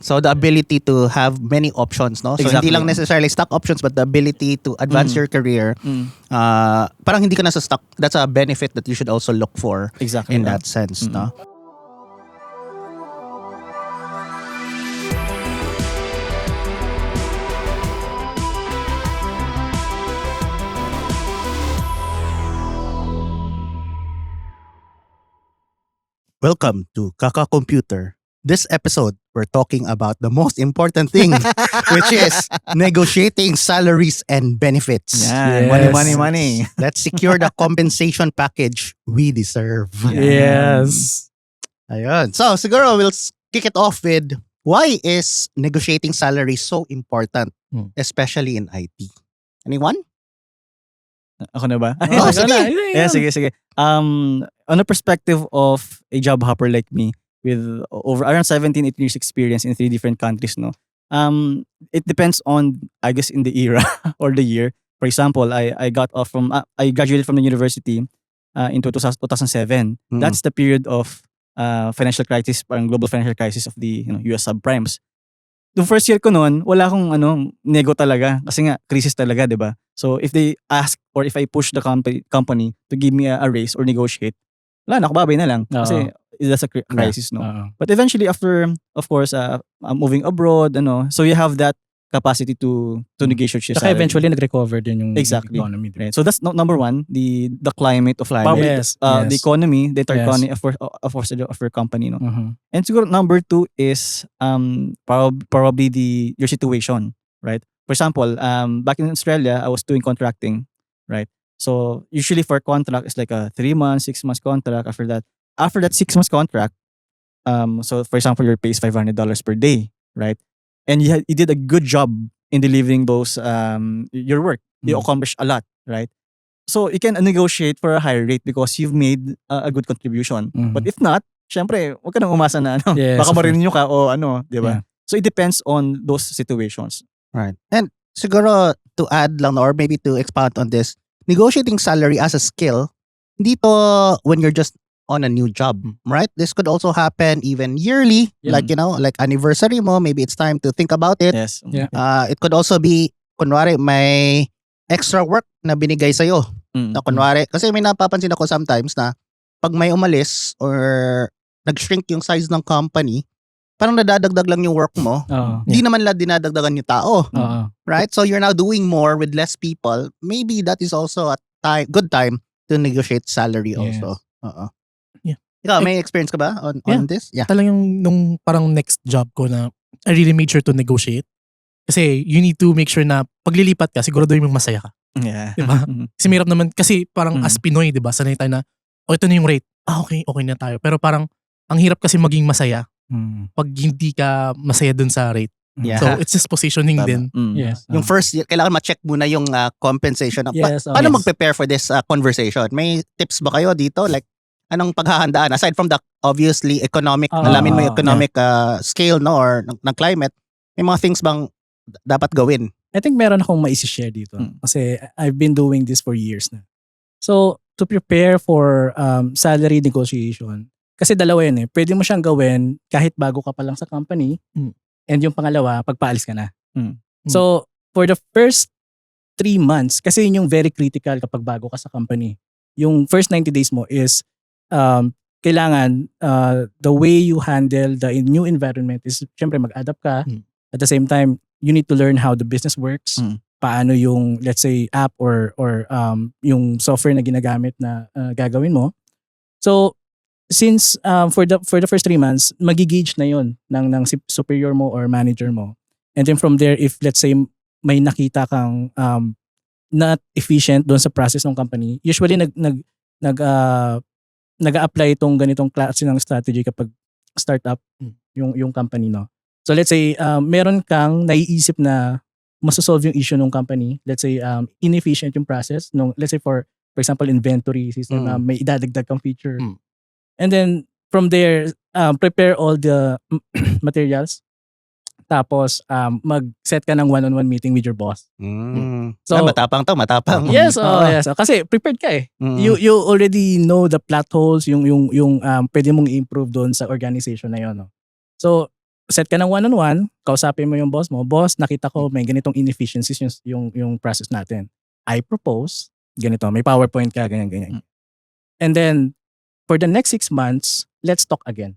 So the ability to have many options, no? So Exactly. hindi lang necessarily stock options but the ability to advance your career. Parang hindi ka nasa stock. That's a benefit that you should also look for Exactly. in that sense, no? Welcome to Kaka Computer. This episode, we're talking about the most important thing, which is negotiating salaries and benefits. Yan. Yes. Money. Let's secure the compensation package we deserve. Yes. Ayun. So, siguro we'll kick it off with why is negotiating salary so important, especially in IT? Anyone? Ako na ba? Oh, sige. Yeah, sige. On a perspective of a job hopper like me, with over around 17, 18 years experience in 3 different countries, no? It depends on, I guess, in the era or the year. For example, I graduated from the university in 2007. That's the period of financial crisis, parang global financial crisis of the US subprimes. The first year ko noon, wala akong nego talaga kasi nga crisis talaga, 'di ba? So if they ask or if I push the company to give me a raise or negotiate, wala na, nakababay na lang kasi that's a crisis, no? But eventually after, of course, moving abroad, so you have that capacity to negotiate your Saka salary. eventually nag-recover din yung Exactly. economy. Right. So that's number one, the climate of probably Yes, the yes. economy, the entire Yes. economy of your company, no? Mhm. And siguro number 2 is probably your situation, right? For example, back in Australia, I was doing contracting, right? So usually for contract, it's like a 3 months, 6 months contract. After that 6 months contract, so for example, your pay is $500 per day, right? And you did a good job in delivering those your work. You accomplished a lot, right? So you can negotiate for a higher rate because you've made a good contribution. But if not, syempre, wag ka nang umasa na Yes, baka of course. marinyo ka o di ba? Yeah. So it depends on those situations. Right. And siguro to add lang or maybe to expand on this, negotiating salary as a skill, hindi to when you're just on a new job, right? This could also happen even yearly, Yeah. like anniversary mo, maybe it's time to think about it. Yes. Yeah. It could also be, kunwari, may extra work na binigay sa'yo. Na kunwari, kasi may napapansin ako sometimes na pag may umalis or nag-shrink yung size ng company, parang nadadagdag lang yung work mo. Hindi naman lang dinadagdagan yung tao. Right? So you're now doing more with less people. Maybe that is also a good time to negotiate salary also. Yeah. Ikaw, may experience ka ba on this? Yeah. Talagang nung parang next job ko na I really made sure to negotiate. Kasi you need to make sure na paglilipat ka, siguraduhin mong masaya ka. Yeah. Diba? Kasi mahirap naman, kasi parang as Pinoy, diba, sanay tayo na, ito na yung rate. Okay na tayo. Pero parang, ang hirap kasi maging masaya pag hindi ka masaya dun sa rate. Yeah. So, it's just positioning din. Yes. Yung first year, kailangan ma-check muna yung compensation. Yes, Paano yes. mag-prepare for this conversation? May tips ba kayo dito? Like, anong paghahandaan? Aside from the obviously economic, alamin mo yung economic scale, no, or ng climate, may mga things bang dapat gawin? I think meron akong maisi-share dito. Kasi I've been doing this for years na. So, to prepare for salary negotiation, kasi dalawa yun eh. Pwede mo siyang gawin kahit bago ka pa lang sa company. And yung pangalawa, pagpaalis ka na. So, for the first 3 months, kasi yun yung very critical kapag bago ka sa company. Yung first 90 days mo is kailangan the way you handle the new environment is syempre mag-adapt ka. At the same time, you need to learn how the business works. Paano yung, let's say, app or yung software na ginagamit na gagawin mo. So, since for the first 3 months, magigauge na yun ng superior mo or manager mo. And then from there, if let's say may nakita kang not efficient doon sa process ng company, usually nag-a-apply itong ganitong klase ng strategy kapag startup yung company, no. So let's say meron kang naiisip na masosolve yung issue ng company. Let's say inefficient yung process nung, let's say for example inventory system na may idadagdag kang feature. And then from there prepare all the materials. Tapos mag-set ka ng one-on-one meeting with your boss. So matapang to, matapang. Yes, yes. Kasi prepared ka eh. You already know the plot holes, yung pwede mong i-improve doon sa organization na yun, no. So set ka ng one-on-one, kausapin mo yung boss mo, boss, nakita ko may ganitong inefficiencies yung process natin. I propose, ganito, may PowerPoint ka, ganyan. And then, for the next 6 months, let's talk again.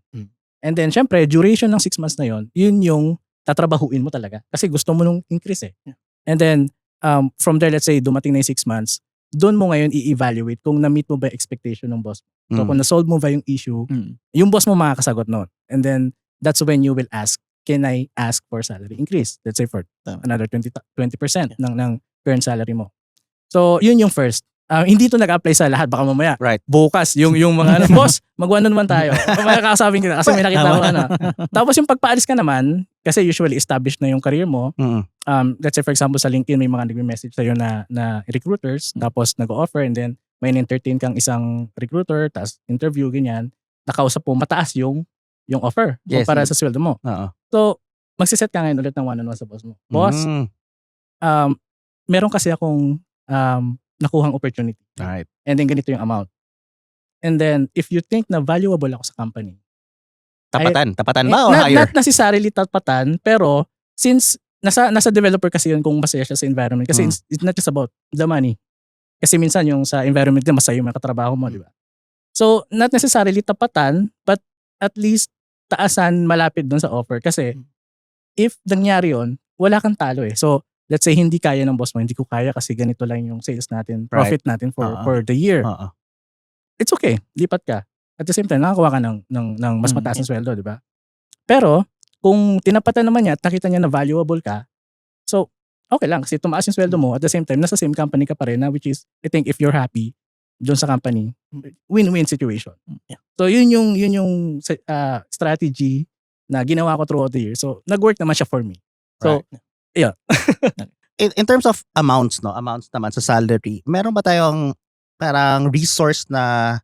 And then, syempre, duration ng 6 months na yun yung tatrabahuin mo talaga. Kasi gusto mo nung increase eh. And then, from there, let's say, dumating na yung 6 months, doon mo ngayon i-evaluate kung na-meet mo ba yung expectation ng boss mo. So, kung na-solve mo ba yung issue, yung boss mo makakasagot noon. And then, that's when you will ask, can I ask for salary increase? Let's say for another 20% ng current salary mo. So, yun yung first. Hindi to nag-apply sa lahat. Baka mamaya, Right. bukas, yung mga, boss, mag-one naman tayo. Mamaya kakasabing kita kasi may nakita ko Tapos yung pagpaalis ka naman, kasi usually established na yung career mo. Let's say for example sa LinkedIn, may mga nagme-message sa'yo na recruiters, tapos nag-offer and then may entertain kang isang recruiter, tapos interview, ganyan. Nakausap po, mataas yung offer para sa sweldo mo. So, magsiset ka ngayon ulit ng one-on-one sa boss mo. Boss, meron kasi akong nakuhang opportunity. Right. And then ganito yung amount. And then, if you think na valuable ako sa company. Tapatan ba or higher? Not necessarily tapatan, pero since nasa developer kasi yun kung masaya siya sa environment. Kasi it's not just about the money. Kasi minsan yung sa environment din, masaya yung mga katrabaho mo, di ba? So, not necessarily tapatan, but at least taasan malapit dun sa offer. Kasi if nangyari yun, wala kang talo eh. So, let's say hindi kaya ng boss mo, hindi ko kaya kasi ganito lang yung sales natin, profit natin for the year. It's okay, lipat ka. At the same time, nakakuha ka ng mas mataas na sweldo, di ba? Pero, kung tinapatan naman niya at nakita niya na valuable ka, so, okay lang kasi tumaas yung sweldo mo at the same time, nasa same company ka pa rin na which is, I think if you're happy doon sa company, win-win situation. So, yun yung strategy na ginawa ko throughout the year. So, nag-work naman siya for me. So, yeah. In terms of amounts naman sa salary, meron ba tayong parang resource na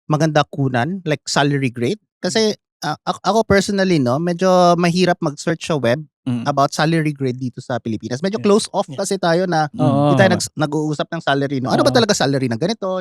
maganda kunan, like salary grade? Kasi ako personally, medyo mahirap mag-search sa web about salary grade dito sa Pilipinas. Medyo close off kasi tayo na hindi tayo nag-uusap ng salary. Ano ba talaga salary ng ganito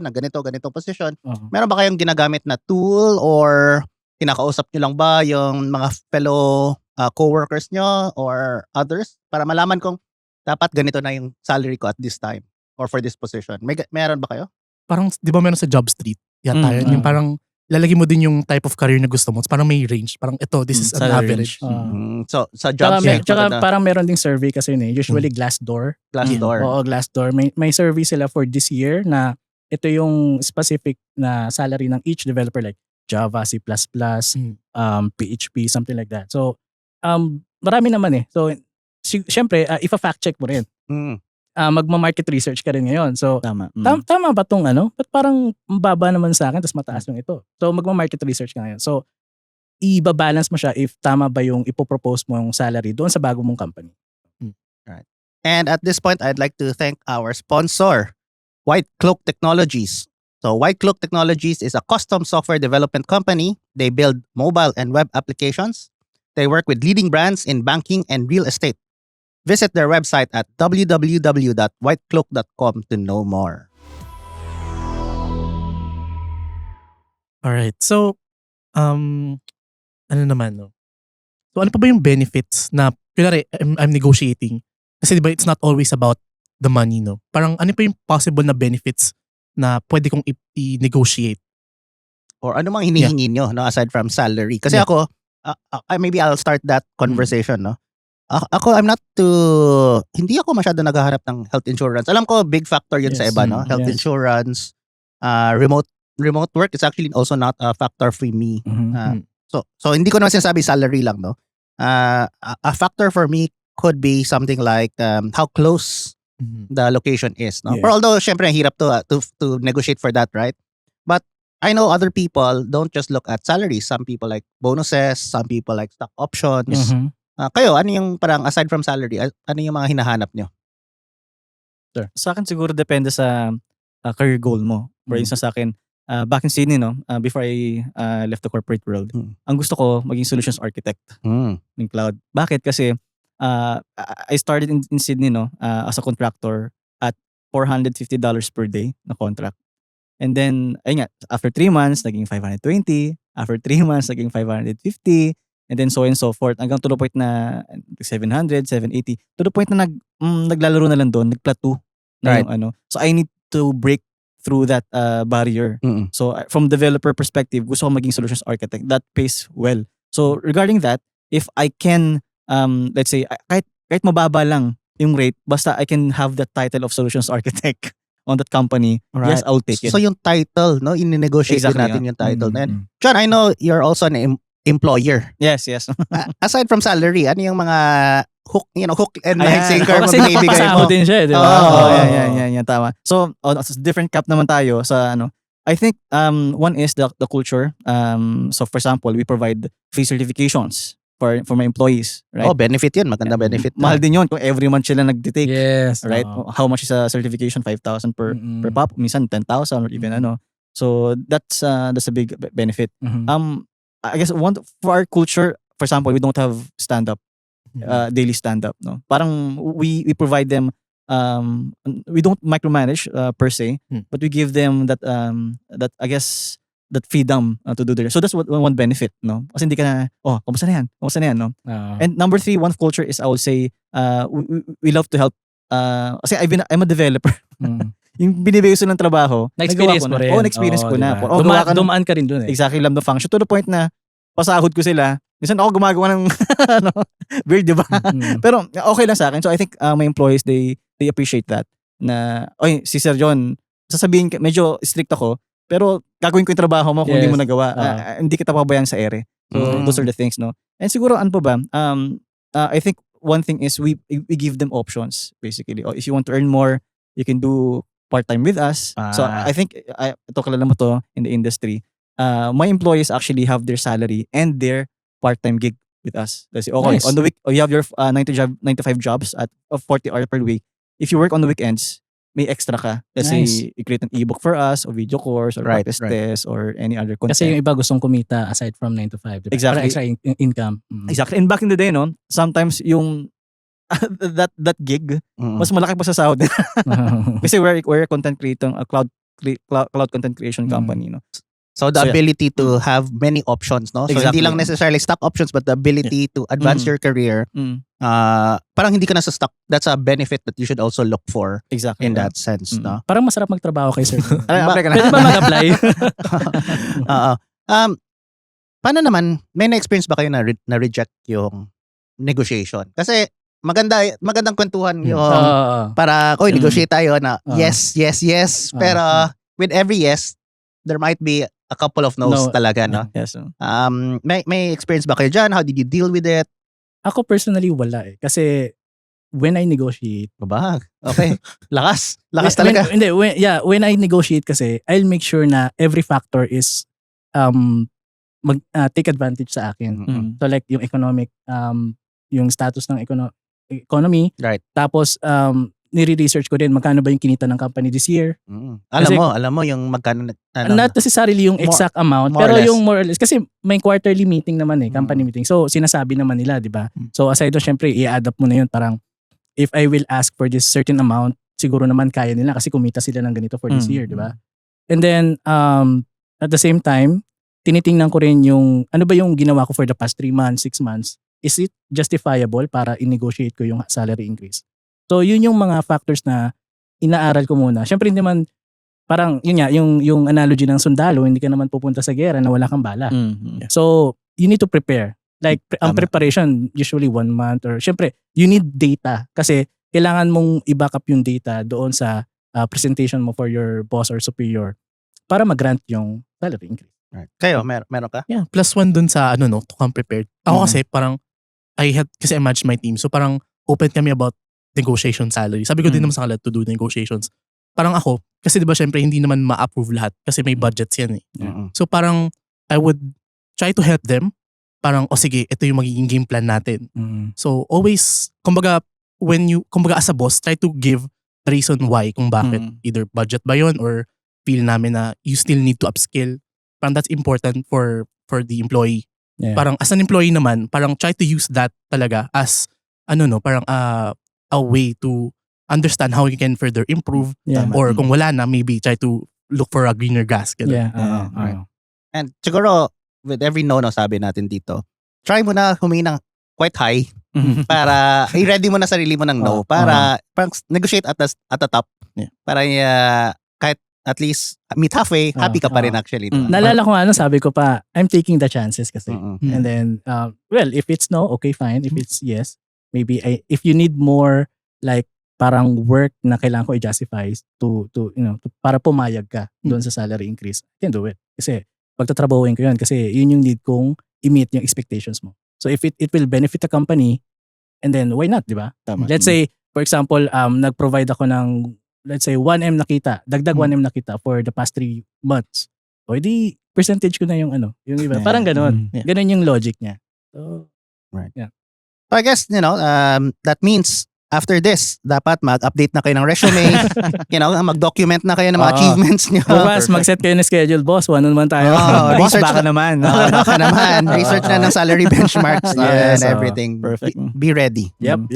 position? Meron ba kayong ginagamit na tool or kinakausap nyo lang ba yung mga fellow co-workers nyo or others para malaman kung dapat ganito na yung salary ko at this time or for this position? Meron ba kayo? Parang, di ba meron sa job street? Yata yun. Yung parang, lalagay mo din yung type of career na gusto mo. Parang may range. Parang ito, this is an average. So, sa job street. Tsaka parang meron ding survey kasi yun eh. Usually Glassdoor. Oo, Glassdoor. May survey sila for this year na ito yung specific na salary ng each developer like Java, C++, PHP, something like that. So, marami naman eh. So, syempre, ifa-fact check mo rin. Magma-market research ka rin ngayon. So, tama ba tong Ba't parang mababa naman sa akin tapos mataas yung ito? So, magma-market research ka ngayon. So, i-balance mo siya if tama ba yung ipopropose mo yung salary doon sa bago mong company. Right. And at this point, I'd like to thank our sponsor, White Cloak Technologies. So, White Cloak Technologies is a custom software development company. They build mobile and web applications. They work with leading brands in banking and real estate. Visit their website at www.whitecloak.com to know more. Alright. So, ano naman, no? So, ano pa ba yung benefits na, kunwari, I'm negotiating? Kasi diba, it's not always about the money, no? Parang, ano pa yung possible na benefits na pwede kong i-negotiate? Or ano mang hinihingi nyo, aside from salary? Kasi ako, maybe I'll start that conversation, no? Ako, hindi ako masyado naghahanap ng health insurance. Alam ko, big factor yun sa iba, no? Health insurance, remote work is actually also not a factor for me. So hindi ko naman sinasabi salary lang, no? A factor for me could be something like how close the location is, no? But although, syempre, hirap to negotiate for that, right? But I know other people don't just look at salaries. Some people like bonuses, some people like stock options. Kayo, ano yung parang aside from salary, ano yung mga hinahanap nyo? Sure. Sa akin siguro depende sa career goal mo. For instance sa akin, back in Sydney, before I left the corporate world, ang gusto ko maging solutions architect ng cloud. Bakit? Kasi I started in Sydney as a contractor at $450 per day na contract. And then, ayun nga, after 3 months, naging 520. After 3 months, naging 550. and then so and so forth, hanggang to the point na 700, 780, to the point na naglalaro na lang doon, nag-plateau na Right. yung ano. So I need to break through that barrier. Mm-mm. So from developer perspective, gusto ko maging solutions architect. That pays well. So regarding that, if I can, let's say, kahit mababa lang yung rate, basta I can have that title of solutions architect on that company, yes, I'll take it. So yung title, no, in-negotiate din Exactly, natin yung title na yun. Mm. John, I know you're also an employer. Yes. Aside from salary, ano yung mga hook and line Ayan. sinker mo Kasi binibigay napapasahod mo? din siya, di ba? Oo. Yan, tama. So, different cap naman tayo sa ano. I think one is the culture. So for example, we provide free certifications for my employees, right? Oh, benefit yun. Maganda benefit. Mahal din yun kung every month sila nagde-take. Yes. Right? oo. How much is a certification? 5,000 per pop, minsan 10,000 or even ano. So that's a big benefit. Mhm. I guess one for our culture, for example, we don't have stand-up, daily stand-up. No, parang we provide them. We don't micromanage per se, but we give them that I guess that freedom to do their. So that's one benefit, no? Kasi hindi ka na, kamusta na yan, no? Oo. And number 3, one of culture is I would say we love to help. Kasi I'm a developer. Mm. Yung binibigay ko ng trabaho, Na-experience mo nagawa ko na. rin. Oo, na-experience ko na. diba? Gumawa ka ng- Dumaan ka rin dun eh. Exactly, love the function. To the point na pasahod ko sila. Minsan ako gumagawa ng ano, weird, di ba? Mm. Pero okay lang sa akin. So I think my employees, they appreciate that. Na, si Sir John, sasabihin, medyo strict ako, pero gagawin ko yung trabaho mo kung hindi mo Yes. nagawa. Hindi kita pabayaan sa ere. So those are the things, no? And siguro, ano pa ba? I think one thing is we give them options, basically. If you want to earn more, you can do part-time with us. So I think, ito kilala mo to in the industry. My employees actually have their salary and their part-time gig with us. Let's say, okay, Nice. on the week, you have your 95 jobs at 40 hours per week. If you work on the weekends, may extra ka. Let's Nice. say, you create an ebook for us, or video course, or Right, practice right. test, or any other content. Kasi yung iba gustong kumita aside from 9 to 5. Diba? Exactly. Para extra income. Mm. Exactly. And back in the day, no, sometimes yung that gig, Mm-mm. mas malaki pa sa sahod. Kasi we're a content creator, a cloud content creation company, no. So the So, yeah. ability to have many options, no? So Exactly. hindi lang necessarily stock options, but the ability to advance your career. Parang hindi ka na sa stock. That's a benefit that you should also look for Exactly. in that sense, no? Parang masarap magtrabaho kay Sir. Apply ka na. Pwede ba mag-apply? Oo. Paano naman, may na-experience ba kayo na reject yung negotiation? Kasi magandang kwentuhan yung Oo. para, negotiate tayo na Oo. yes. Pero with every yes, there might be a couple of no's No. talaga, no? Yes. May experience ba kayo dyan? How did you deal with it? Ako personally wala eh. Kasi when I negotiate, Babag. Okay. Lakas talaga. When I negotiate kasi, I'll make sure na every factor is take advantage sa akin. Mm-mm. So like yung economic, yung status ng economy. Right. Tapos, nire-research ko din magkano ba yung kinita ng company this year. Kasi- Alam mo yung magkano Not necessarily yung exact amount, more or pero less. yung more or less. Kasi may quarterly meeting naman company meeting. So, sinasabi naman nila, di ba? So, aside doon, syempre, i-add up mo na yun. Parang, if I will ask for this certain amount, siguro naman kaya nila kasi kumita sila ng ganito for this year, di ba? And then, at the same time, tinitingnan ko rin yung, ano ba yung ginawa ko for the past 3 months, 6 months? Is it justifiable para i-negotiate ko yung salary increase? So, yun yung mga factors na inaaral ko muna. Syempre, hindi naman, parang, yun nga, yung analogy ng sundalo, hindi ka naman pupunta sa gera na wala kang bala. So, you need to prepare. Like, ang Tama. preparation, usually 1 month or, syempre, you need data. Kasi, kailangan mong i-back up yung data doon sa presentation mo for your boss or superior para mag-grant yung salary increase. Right. Kayo, meron ka? Yeah, +1 dun sa to come prepared. Ako kasi parang kasi I manage my team. So parang open kami about negotiation salary. Sabi ko din naman sa kanila to do negotiations. Parang ako, kasi di ba syempre hindi naman ma-approve lahat kasi may budgets yan eh. Mm-mm. So parang I would try to help them. Parang, sige, ito yung magiging game plan natin. So always, kumbaga as a boss, try to give the reason why kung bakit. Either budget ba yun or feel namin na you still need to upskill. Parang that's important for the employee. Yeah. Parang as an employee naman, parang try to use that talaga as parang a way to understand how you can further improve. Yeah. Or kung wala na, maybe try to look for a greener grass. Ganun. Yeah. Right. And siguro, with every no sabi natin dito, try mo na humingi ng quite high para i-ready mo na sarili mo ng no para parang negotiate at the top. Yeah. Para kahit at least meet halfway, happy ka pa rin actually. Diba? Naalala ko nga sabi ko pa, I'm taking the chances kasi. Mm-mm. And then, well, if it's no, okay, fine. If it's yes, maybe if you need more like parang work na kailangan ko i-justify to para pumayag ka doon sa salary increase, I can do it. Kasi pagtatrabahuin ko yun kasi yun yung need kong i-meet yung expectations mo. So if it will benefit the company, and then why not, di ba? Tama. Let's say, for example, nag-provide ako ng, let's say, 1M na kita, dagdag 1M na kita for the past 3 months. O di, percentage ko na yung yung iba. Yeah. Parang ganon. Yeah. Ganon yung logic niya. So, So I guess, that means after this, dapat mag-update na kayo ng resume, mag-document na kayo ng mga Oo. achievements nyo. bukas, mag-set kayo ng schedule, boss. One-on-one tayo. Oo, Boss, research baka na- naman. Baka naman. Research na ng salary benchmarks Yes, and everything. perfect. Be ready. Yep.